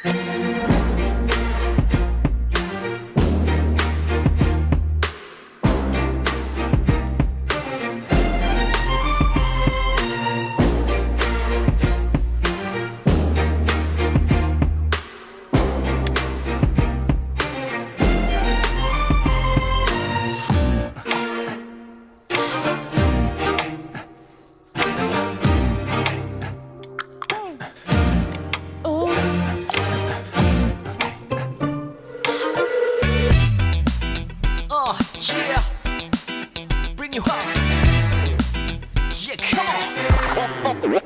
Yeah, bring you home. Yeah, come on.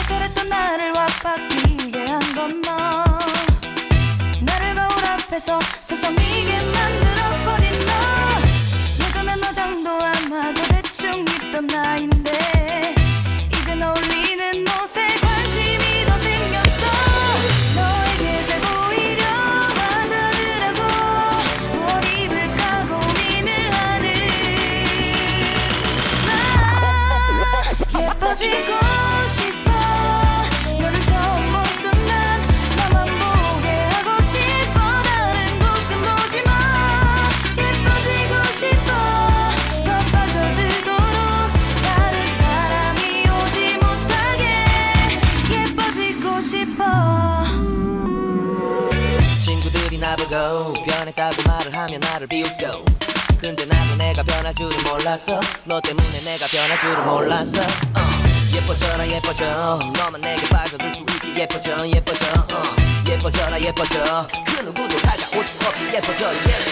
그랬던 나를 와바뀌게 한 건 너. 나를 거울 앞에서 서성이게 만들어버린 너. 예전엔 화장도 안 하고 대충 입던 나인데 이젠 어울리는 옷에 관심이 더 생겼어. 너에게 잘 보이려 화장을 하고 뭘 입을까 고민을 하는 나. 예뻐지고 싶어. 너를 처음 본 순간 나만 보게 하고 싶어. 다른 곳은 보지 마. 예뻐지고 싶어. 더 빠져들도록 다른 사람이 오지 못하게 예뻐지고 싶어. 친구들이 나보고 변했다고 말을 하면 나를 비웃고, 근데 나도 내가 변할 줄은 몰랐어. 너 때문에 내가 변할 줄은 몰랐어. 예뻐져라 예뻐져. 너만 내게 빠져들 수 있게 예뻐져 예뻐져. 예뻐져라 예뻐져. 그 누구도 다가올 수 없게 예뻐져. Yes,